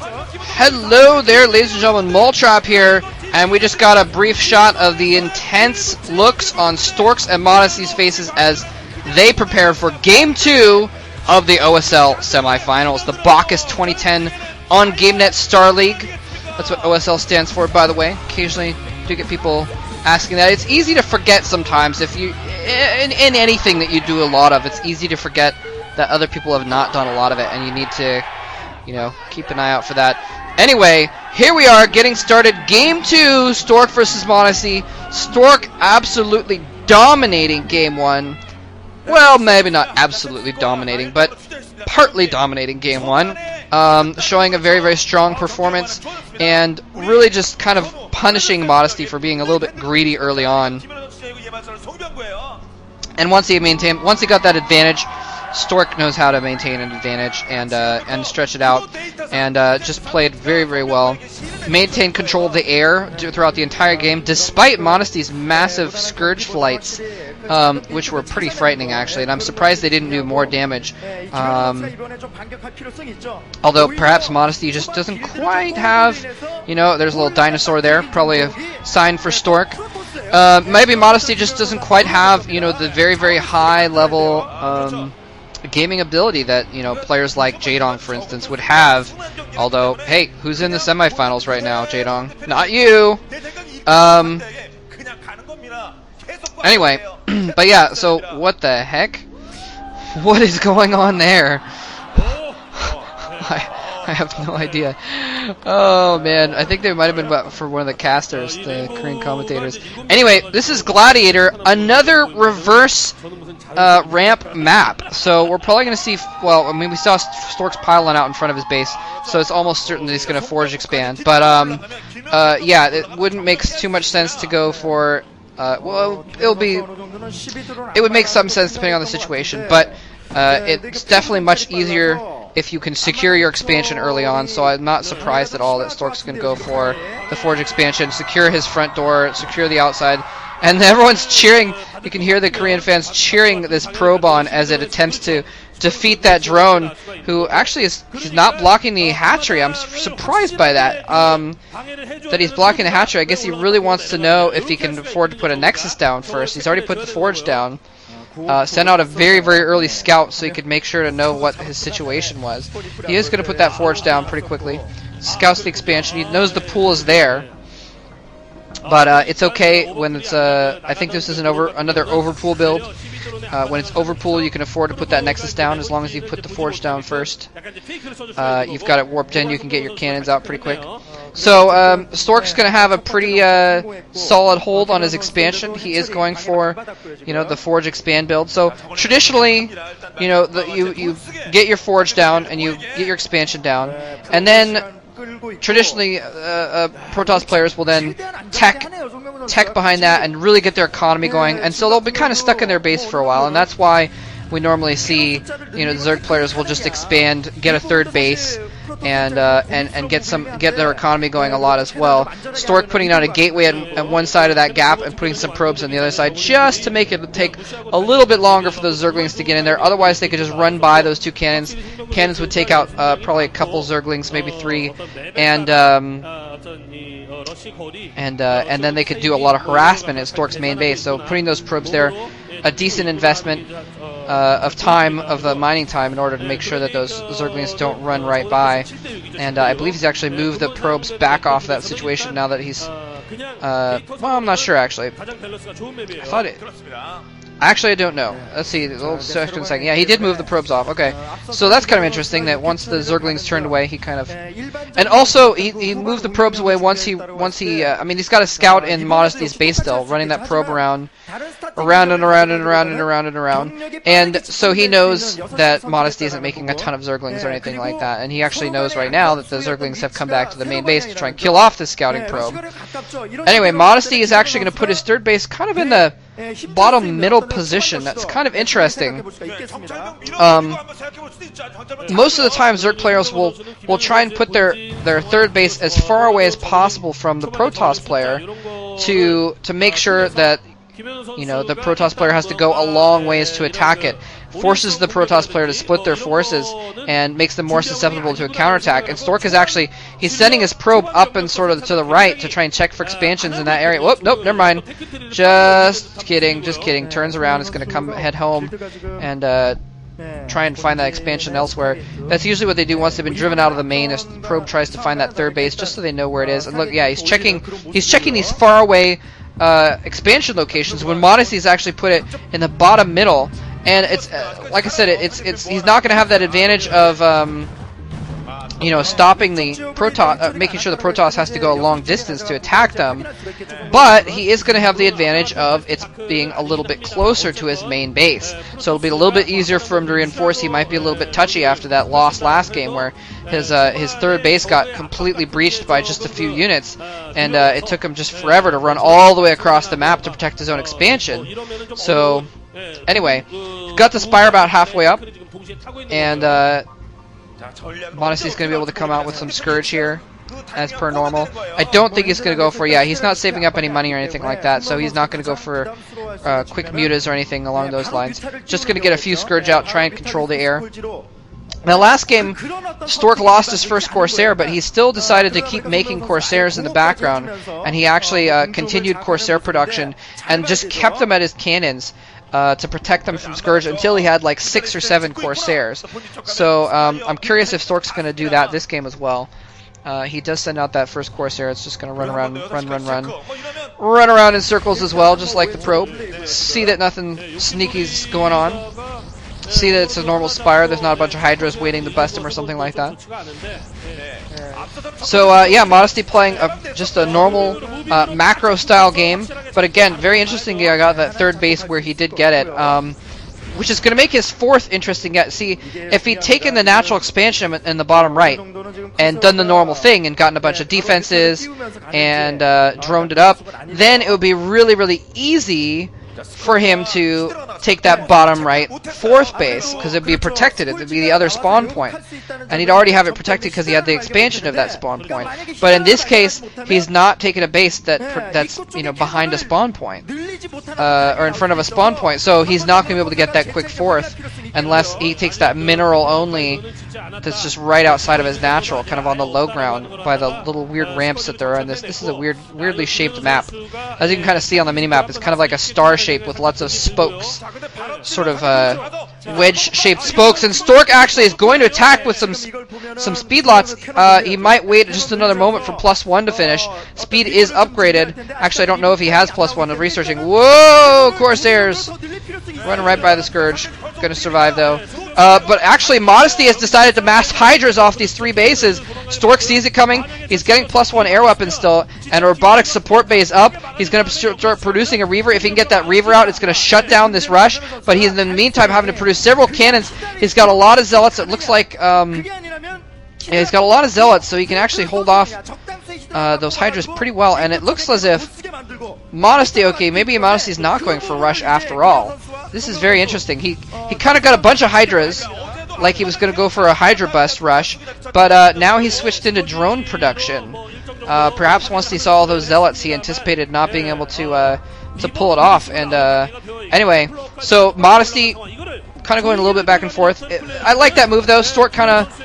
Hello there, ladies and gentlemen, Moltrap here, and we just got a brief shot of the intense looks on Stork's and Modesty's faces as they prepare for Game 2 of the OSL Semifinals, the Bacchus 2010 on GameNet Star League. That's what OSL stands for, by the way. Occasionally do get people asking that. It's easy to forget sometimes if you, in anything that you do a lot of, it's easy to forget that other people have not done a lot of it, and you need to, you know, keep an eye out for that. Anyway, here we are getting started. Game 2, Stork versus Modesty. Stork absolutely dominating Game 1. Well, maybe not absolutely dominating, but partly dominating Game 1. Showing a very, very strong performance and really just kind of punishing Modesty for being a little bit greedy early on. And once he got that advantage, Stork knows how to maintain an advantage and stretch it out, and just played very, very well. Maintained control of the air throughout the entire game, despite Modesty's massive Scourge flights, which were pretty frightening, actually, and I'm surprised they didn't do more damage. Although perhaps Modesty just doesn't quite have, you know, there's a little dinosaur there, probably a sign for Stork. Maybe Modesty just doesn't quite have, you know, the very, very high level gaming ability that, you know, players like Jadong, for instance, would have. Although, hey, who's in the semifinals right now, Jadong? Not you! Anyway, but yeah, so what the heck? What is going on there? I have no idea. Oh man, I think they might have been for one of the casters, the Korean commentators. Anyway, this is Gladiator, another reverse ramp map. So we're probably going to see, well, I mean, we saw Stork's pylon out in front of his base, so it's almost certain that he's going to forge expand. But yeah, it wouldn't make too much sense to go for, well, it would make some sense depending on the situation, but it's definitely much easier if you can secure your expansion early on, so I'm not surprised at all that Stork's going to go for the forge expansion, secure his front door, secure the outside, and everyone's cheering. You can hear the Korean fans cheering this probe on as it attempts to defeat that drone, who actually he's not blocking the hatchery. I'm surprised by that, that he's blocking the hatchery. I guess he really wants to know if he can afford to put a Nexus down first. He's already put the forge down. Sent out a very, very early scout so he could make sure to know what his situation was. He is going to put that forge down pretty quickly. Scouts the expansion. He knows the pool is there. But it's okay when it's I think this is another overpool build. When it's overpool, you can afford to put that Nexus down as long as you put the forge down first. You've got it warped in, you can get your cannons out pretty quick. So Stork's going to have a pretty solid hold on his expansion. He is going for, you know, the forge expand build. So traditionally, you know, you get your forge down and you get your expansion down, and then traditionally, Protoss players will then tech behind that and really get their economy going, and so they'll be kind of stuck in their base for a while, and that's why we normally see, you know, the Zerg players will just expand, get a third base, and get their economy going a lot as well. Stork putting out a gateway at one side of that gap and putting some probes on the other side just to make it take a little bit longer for those Zerglings to get in there. Otherwise, they could just run by those two cannons. Cannons would take out probably a couple Zerglings, maybe 3, and then they could do a lot of harassment at Stork's main base. So putting those probes there, a decent investment of time, of the mining time, in order to make sure that those Zerglings don't run right by. And I believe he's actually moved the probes back off that situation now that he's, well, I'm not sure actually. I thought it... Actually, I don't know. Let's see. Second. Yeah, he did move the probes off. Okay, so that's kind of interesting. That once the Zerglings turned away, he kind of, and also he moved the probes away once he. I mean, he's got a scout in Modesty's base still, running that probe around, and so he knows that Modesty isn't making a ton of Zerglings or anything like that, and he actually knows right now that the Zerglings have come back to the main base to try and kill off this scouting probe. Anyway, Modesty is actually going to put his third base kind of in the bottom middle position. That's kind of interesting. Most of the time Zerg players will try and put their third base as far away as possible from the Protoss player to make sure that you know, the Protoss player has to go a long ways to attack it. Forces the Protoss player to split their forces and makes them more susceptible to a counterattack. And Stork is actually, he's sending his probe up and sort of to the right to try and check for expansions in that area. Whoop, nope, never mind. Just kidding, just kidding. Turns around, it's going to head home and try and find that expansion elsewhere. That's usually what they do once they've been driven out of the main. The probe tries to find that third base just so they know where it is. And look, yeah, he's checking these far away expansion locations when Modesty's actually put it in the bottom middle. And it's like I said, he's not going to have that advantage of you know, stopping the Protoss, making sure the Protoss has to go a long distance to attack them, but he is going to have the advantage of it's being a little bit closer to his main base. So it'll be a little bit easier for him to reinforce. He might be a little bit touchy after that loss last game where his third base got completely breached by just a few units, and it took him just forever to run all the way across the map to protect his own expansion. So anyway, got the Spire about halfway up, and Modesty's going to be able to come out with some Scourge here, as per normal. I don't think he's going to go for, yeah, he's not saving up any money or anything like that, so he's not going to go for quick mutas or anything along those lines. Just going to get a few Scourge out, try and control the air. Now, last game, Stork lost his first Corsair, but he still decided to keep making Corsairs in the background, and he actually continued Corsair production and just kept them at his cannons to protect them from Scourge until he had like 6 or 7 Corsairs. So I'm curious if Stork's going to do that this game as well. He does send out that first Corsair. It's just going to run around, run around in circles as well, just like the probe. See that nothing sneaky's going on. See that it's a normal Spire. There's not a bunch of Hydras waiting to bust him or something like that. So yeah, Modesty playing just a normal macro style game, but again, very interesting. I got that third base where he did get it, which is going to make his fourth interesting yet. See, if he'd taken the natural expansion in the bottom right and done the normal thing and gotten a bunch of defenses and droned it up, then it would be really, really easy for him to take that bottom right fourth base, because it'd be protected. It'd be the other spawn point, and he'd already have it protected because he had the expansion of that spawn point. But in this case, he's not taking a base that's you know, behind a spawn point or in front of a spawn point, so he's not going to be able to get that quick fourth unless he takes that mineral only that's just right outside of his natural, kind of on the low ground by the little weird ramps that there are in this. This is a weirdly shaped map. As you can kind of see on the minimap, it's kind of like a star shape with lots of spokes, sort of wedge-shaped spokes. And Stork actually is going to attack with some speed lots. He might wait just another moment for +1 to finish. Speed is upgraded. Actually, I don't know if he has +1 of researching. Whoa, Corsairs! Running right by the Scourge. Gonna survive though. But actually, Modesty has decided to mass Hydras off these 3 bases. Stork sees it coming. He's getting +1 air weapons still, and a robotics support base up. He's going to start producing a Reaver. If he can get that Reaver out, it's going to shut down this rush. But he's in the meantime having to produce several cannons. He's got a lot of zealots. It looks like yeah, he's got a lot of zealots, so he can actually hold off those Hydras pretty well. And it looks as if Modesty, okay, maybe Modesty's not going for rush after all. This is very interesting. He kind of got a bunch of Hydras, like he was going to go for a Hydra bust rush, but now he's switched into drone production. Perhaps once he saw all those zealots, he anticipated not being able to pull it off. And anyway, so Modesty kind of going a little bit back and forth. I like that move though. Stork kind of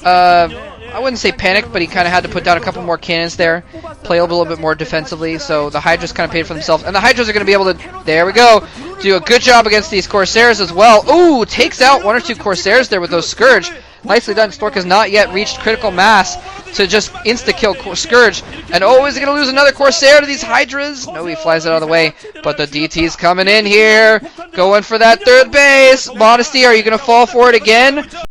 I wouldn't say panicked, but he kind of had to put down a couple more cannons there, play a little bit more defensively, so the Hydras kind of paid for themselves. And the Hydras are going to be able to, there we go, do a good job against these Corsairs as well. Ooh, takes out 1 or 2 Corsairs there with those Scourge. Nicely done. Stork has not yet reached critical mass to just insta-kill Scourge. And oh, is he going to lose another Corsair to these Hydras? No, he flies it out of the way. But the DT's coming in here, going for that third base. Modesty, are you going to fall for it again?